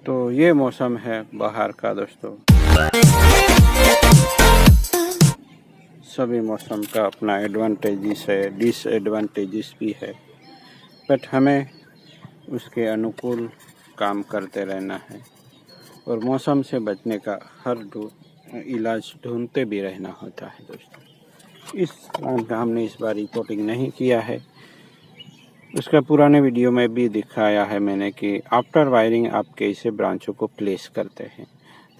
तो ये मौसम है बाहर का दोस्तों। सभी मौसम का अपना एडवांटेजेस है, डिसएडवांटेजेस भी है, बट हमें उसके अनुकूल काम करते रहना है और मौसम से बचने का हर इलाज ढूंढते भी रहना होता है दोस्तों। इस प्लांट का हमने इस बार रिपोर्टिंग नहीं किया है, उसका पुराने वीडियो में भी दिखाया है मैंने कि आफ्टर वायरिंग आप कैसे ब्रांचों को प्लेस करते हैं।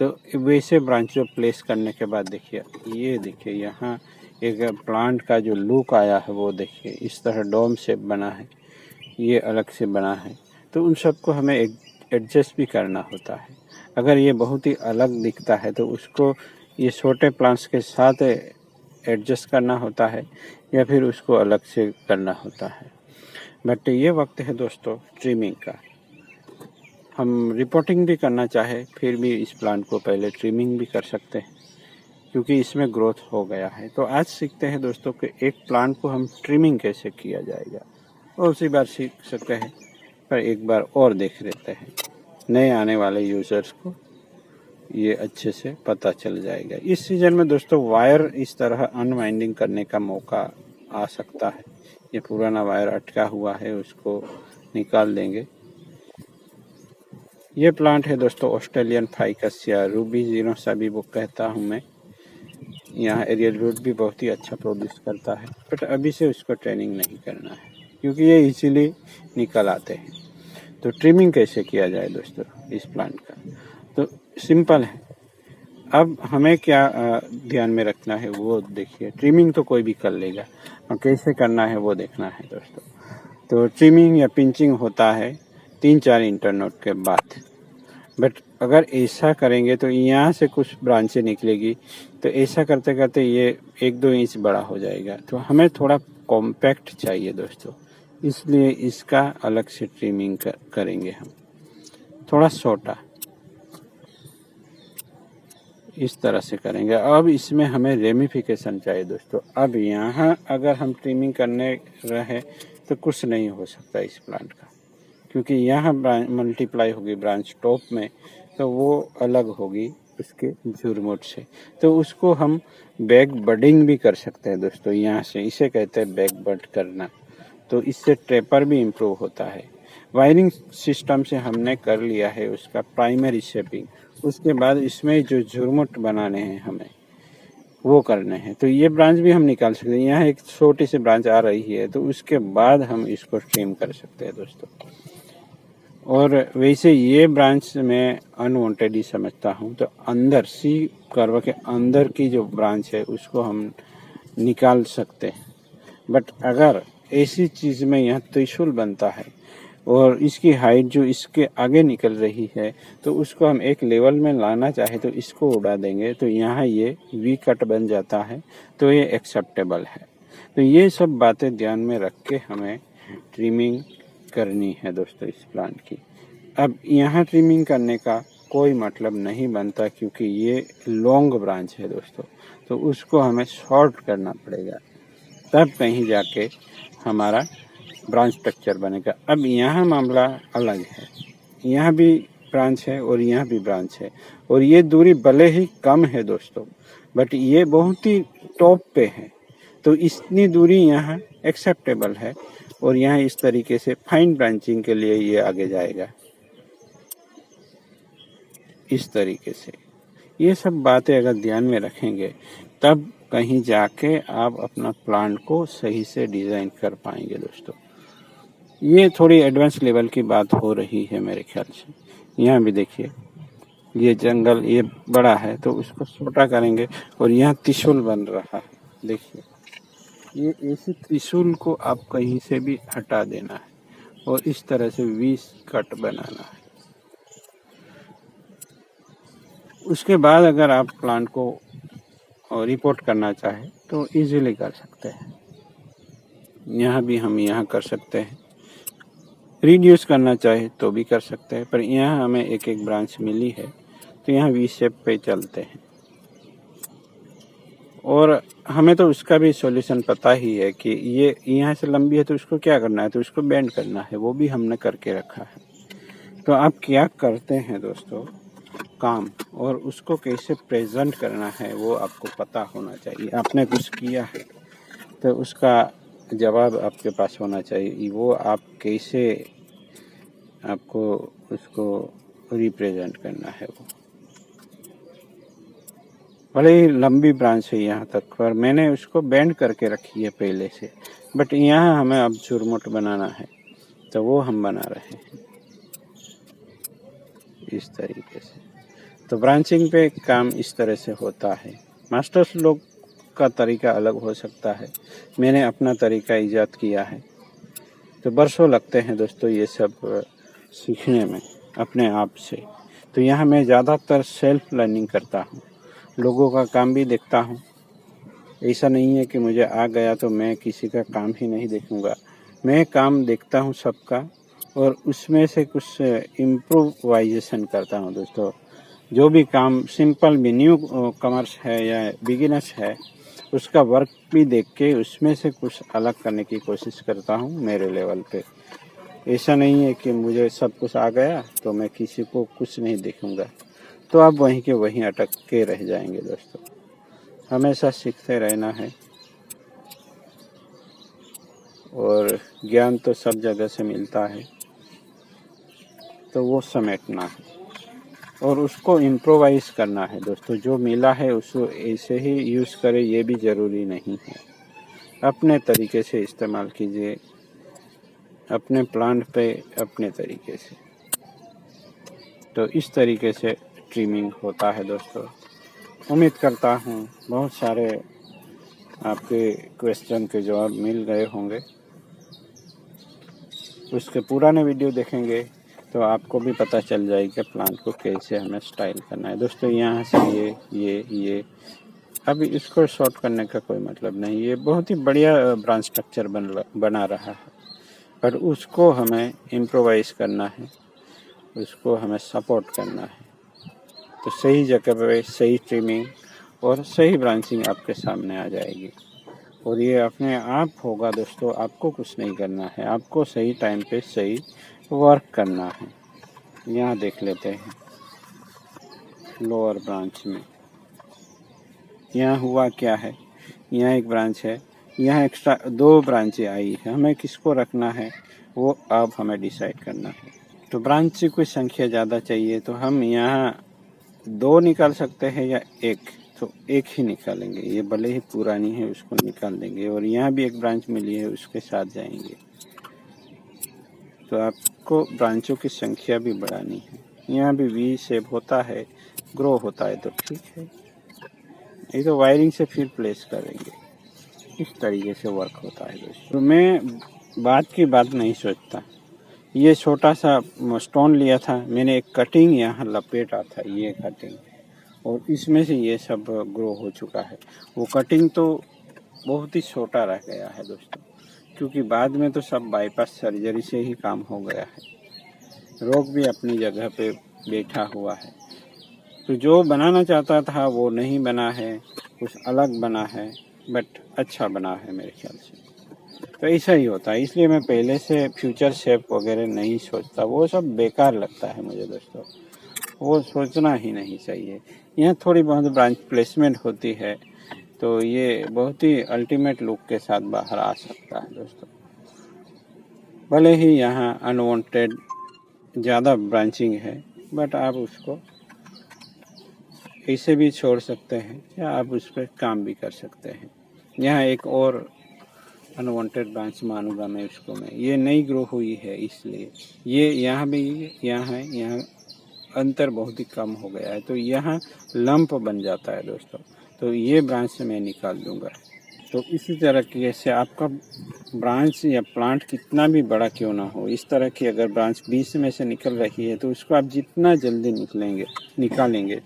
तो वैसे ब्रांचों प्लेस करने के बाद देखिए, ये देखिए यहाँ एक प्लांट का जो लुक आया है वो देखिए, इस तरह डोम शेप बना है, ये अलग से बना है। तो उन सबको हमें एडजस्ट भी करना होता है। अगर ये बहुत ही अलग दिखता है तो उसको ये छोटे प्लांट्स के साथ एडजस्ट करना होता है या फिर उसको अलग से करना होता है। बट ये वक्त है दोस्तों ट्रिमिंग का। हम रिपोर्टिंग भी करना चाहे फिर भी इस प्लांट को पहले ट्रिमिंग भी कर सकते हैं, क्योंकि इसमें ग्रोथ हो गया है। तो आज सीखते हैं दोस्तों कि एक प्लांट को हम ट्रिमिंग कैसे किया जाएगा, और उसी बार सीख सकते हैं, पर एक बार और देख लेते हैं। नए आने वाले यूज़र्स को ये अच्छे से पता चल जाएगा। इस सीज़न में दोस्तों वायर इस तरह अनवाइंडिंग करने का मौका आ सकता है। ये पुराना वायर अटका हुआ है, उसको निकाल देंगे। ये प्लांट है दोस्तों ऑस्ट्रेलियन फाइकस या रूबी जीनोसा भी वो कहता हूँ मैं। यहाँ एरियल रूट भी बहुत ही अच्छा प्रोड्यूस करता है, बट अभी से उसको ट्रेनिंग नहीं करना है क्योंकि ये इजीली निकल आते हैं। तो ट्रिमिंग कैसे किया जाए दोस्तों इस प्लांट का, तो सिंपल है। अब हमें क्या ध्यान में रखना है वो देखिए। ट्रिमिंग तो कोई भी कर लेगा, और कैसे करना है वो देखना है दोस्तों। तो ट्रिमिंग या पिंचिंग होता है 3-4 इंटरनोड के बाद, बट अगर ऐसा करेंगे तो यहाँ से कुछ ब्रांचें निकलेगी, तो ऐसा करते करते ये 1-2 इंच बड़ा हो जाएगा। तो हमें थोड़ा कॉम्पैक्ट चाहिए दोस्तों, इसलिए इसका अलग से ट्रिमिंग करेंगे हम, थोड़ा छोटा इस तरह से करेंगे। अब इसमें हमें रेमिफिकेशन चाहिए दोस्तों। अब यहाँ अगर हम ट्रिमिंग करने रहे तो कुछ नहीं हो सकता इस प्लांट का, क्योंकि यहाँ मल्टीप्लाई होगी ब्रांच टॉप में, तो वो अलग होगी उसके झुरमुट से। तो उसको हम बैक बडिंग भी कर सकते हैं दोस्तों यहाँ से, इसे कहते हैं बैक बड करना। तो इससे ट्रेपर भी इम्प्रूव होता है। वायरिंग सिस्टम से हमने कर लिया है उसका प्राइमरी शेपिंग, उसके बाद इसमें जो झुरमुट बनाने हैं हमें वो करने हैं। तो ये ब्रांच भी हम निकाल सकते हैं। यहाँ एक छोटी सी ब्रांच आ रही है, तो उसके बाद हम इसको ट्रिम कर सकते हैं दोस्तों। और वैसे ये ब्रांच मैं अनवांटेड ही समझता हूँ। तो अंदर सी कर्व के अंदर की जो ब्रांच है उसको हम निकाल सकते हैं। बट अगर ऐसी चीज़ में यहाँ त्रिशूल बनता है और इसकी हाइट जो इसके आगे निकल रही है, तो उसको हम एक लेवल में लाना चाहे तो इसको उड़ा देंगे, तो यहाँ ये वी कट बन जाता है, तो ये एक्सेप्टेबल है। तो ये सब बातें ध्यान में रख के हमें ट्रिमिंग करनी है दोस्तों इस प्लांट की। अब यहाँ ट्रिमिंग करने का कोई मतलब नहीं बनता, क्योंकि ये लॉन्ग ब्रांच है दोस्तों, तो उसको हमें शॉर्ट करना पड़ेगा, तब कहीं जाके हमारा ब्रांच स्ट्रक्चर बनेगा। अब यहाँ मामला अलग है, यहाँ भी ब्रांच है और यहाँ भी ब्रांच है, और ये दूरी भले ही कम है दोस्तों, बट ये बहुत ही टॉप पे है, तो इतनी दूरी यहाँ एक्सेप्टेबल है। और यहाँ इस तरीके से फाइन ब्रांचिंग के लिए ये आगे जाएगा इस तरीके से। ये सब बातें अगर ध्यान में रखेंगे तब कहीं जाके आप अपना प्लांट को सही से डिज़ाइन कर पाएंगे दोस्तों। ये थोड़ी एडवांस लेवल की बात हो रही है मेरे ख्याल से। यहाँ भी देखिए, ये जंगल ये बड़ा है तो उसको छोटा करेंगे, और यहाँ त्रिशूल बन रहा है। देखिए, ये ऐसी त्रिशूल को आप कहीं से भी हटा देना है और इस तरह से 20 कट बनाना है। उसके बाद अगर आप प्लांट को रिपोर्ट करना चाहे तो इजीली कर सकते हैं। यहाँ भी हम यहाँ कर सकते हैं, रिड्यूस करना चाहे तो भी कर सकते हैं, पर यहाँ हमें एक एक ब्रांच मिली है तो यहाँ वी शेप पे चलते हैं। और हमें तो उसका भी सॉल्यूशन पता ही है कि ये यहाँ से लंबी है तो उसको क्या करना है, तो उसको बेंड करना है, वो भी हमने करके रखा है। तो आप क्या करते हैं दोस्तों काम, और उसको कैसे प्रेजेंट करना है वो आपको पता होना चाहिए। आपने कुछ किया है तो उसका जवाब आपके पास होना चाहिए, वो आप कैसे आपको उसको रिप्रेजेंट करना है। वो भले ही लंबी ब्रांच है यहाँ तक, पर मैंने उसको बेंड करके रखी है पहले से, बट यहाँ हमें अब चुरमुट बनाना है तो वो हम बना रहे हैं इस तरीके से। तो ब्रांचिंग पे काम इस तरह से होता है। मास्टर्स लोग का तरीका अलग हो सकता है, मैंने अपना तरीका ईजाद किया है। तो बरसों लगते हैं दोस्तों ये सब सीखने में अपने आप से। तो यहाँ मैं ज़्यादातर सेल्फ लर्निंग करता हूँ, लोगों का काम भी देखता हूँ। ऐसा नहीं है कि मुझे आ गया तो मैं किसी का काम ही नहीं देखूँगा, मैं काम देखता हूँ सबका और उसमें से कुछ इम्प्रोवाइजेशन करता हूँ दोस्तों। जो भी काम सिंपल भी न्यू कमर्स है या बिगिनर्स है, उसका वर्क भी देख के उसमें से कुछ अलग करने की कोशिश करता हूँ मेरे लेवल पे। ऐसा नहीं है कि मुझे सब कुछ आ गया तो मैं किसी को कुछ नहीं देखूँगा, तो आप वहीं के वहीं अटक के रह जाएंगे दोस्तों। हमेशा सीखते रहना है और ज्ञान तो सब जगह से मिलता है, तो वो समेटना है और उसको इम्प्रोवाइज़ करना है दोस्तों। जो मिला है उसको ऐसे ही यूज़ करें ये भी ज़रूरी नहीं है, अपने तरीके से इस्तेमाल कीजिए, अपने प्लांट पे अपने तरीके से। तो इस तरीके से ट्रिमिंग होता है दोस्तों। उम्मीद करता हूँ बहुत सारे आपके क्वेश्चन के जवाब मिल गए होंगे। उसके पुराने वीडियो देखेंगे तो आपको भी पता चल जाएगा प्लांट को कैसे हमें स्टाइल करना है दोस्तों। यहाँ से ये अभी इसको शॉर्ट करने का कोई मतलब नहीं, ये बहुत ही बढ़िया ब्रांच स्ट्रक्चर बना रहा है, पर उसको हमें इम्प्रोवाइज़ करना है, उसको हमें सपोर्ट करना है। तो सही जगह पे सही ट्रिमिंग और सही ब्रांचिंग आपके सामने आ जाएगी और ये अपने आप होगा दोस्तों। आपको कुछ नहीं करना है, आपको सही टाइम पे सही वर्क करना है। यहाँ देख लेते हैं लोअर ब्रांच में यहाँ हुआ क्या है। यहाँ एक ब्रांच है, यहाँ एक्स्ट्रा 2 ब्रांचें आई है, हमें किसको रखना है वो अब हमें डिसाइड करना है। तो ब्रांच की संख्या ज़्यादा चाहिए तो हम यहाँ 2 निकाल सकते हैं या 1, तो 1 ही निकालेंगे। ये भले ही पुरानी है उसको निकाल देंगे और यहाँ भी एक ब्रांच मिली है उसके साथ जाएंगे। तो आपको ब्रांचों की संख्या भी बढ़ानी है। यहाँ भी वी शेप होता है, ग्रो होता है तो ठीक है, ये तो वायरिंग से फिर प्लेस करेंगे। इस तरीके से वर्क होता है दोस्तों। तो मैं बात की बात नहीं सोचता। ये छोटा सा स्टोन लिया था मैंने, एक कटिंग यहाँ लपेटा था, ये कटिंग, और इसमें से ये सब ग्रो हो चुका है। वो कटिंग तो बहुत ही छोटा रह गया है दोस्तों, क्योंकि बाद में तो सब बाईपास सर्जरी से ही काम हो गया है। रोग भी अपनी जगह पे बैठा हुआ है। तो जो बनाना चाहता था वो नहीं बना है, कुछ अलग बना है, बट अच्छा बना है मेरे ख्याल से। तो ऐसा ही होता है, इसलिए मैं पहले से फ्यूचर शेप वगैरह नहीं सोचता, वो सब बेकार लगता है मुझे दोस्तों, वो सोचना ही नहीं चाहिए। यहाँ थोड़ी बहुत ब्रांच प्लेसमेंट होती है तो ये बहुत ही अल्टीमेट लुक के साथ बाहर आ सकता है दोस्तों। भले ही यहाँ अनवांटेड ज़्यादा ब्रांचिंग है, बट आप उसको ऐसे भी छोड़ सकते हैं या आप उस पर काम भी कर सकते हैं। यहाँ एक और अनवांटेड ब्रांच मानूंगा मैं उसको, मैं ये नई ग्रो हुई है इसलिए ये यहाँ भी यहाँ है, यहाँ अंतर बहुत ही कम हो गया है, तो यहाँ लंप बन जाता है दोस्तों। तो ये ब्रांच से मैं निकाल दूंगा। तो इसी तरह से आपका ब्रांच या प्लांट कितना भी बड़ा क्यों ना हो, इस तरह की अगर ब्रांच 20 में से निकल रही है तो उसको आप जितना जल्दी निकालेंगे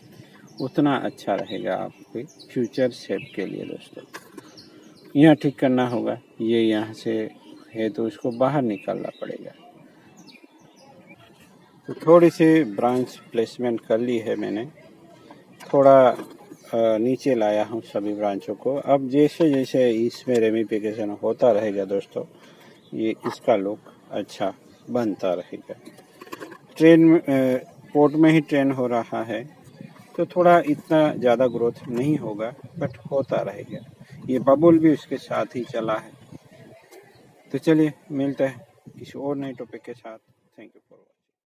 उतना अच्छा रहेगा आपके फ्यूचर शेप के लिए दोस्तों। यहाँ ठीक करना होगा, ये यहाँ से है तो उसको बाहर निकालना पड़ेगा। तो थोड़ी सी ब्रांच प्लेसमेंट कर ली है मैंने, थोड़ा नीचे लाया हूँ सभी ब्रांचों को। अब जैसे जैसे इसमें रेमिफिकेशन होता रहेगा दोस्तों, ये इसका लुक अच्छा बनता रहेगा। पोट में ही ट्रेन हो रहा है तो थोड़ा इतना ज़्यादा ग्रोथ नहीं होगा, बट होता रहेगा। ये बबुल भी उसके साथ ही चला है। तो चलिए मिलते हैं किसी और नए टॉपिक के साथ। Thank you.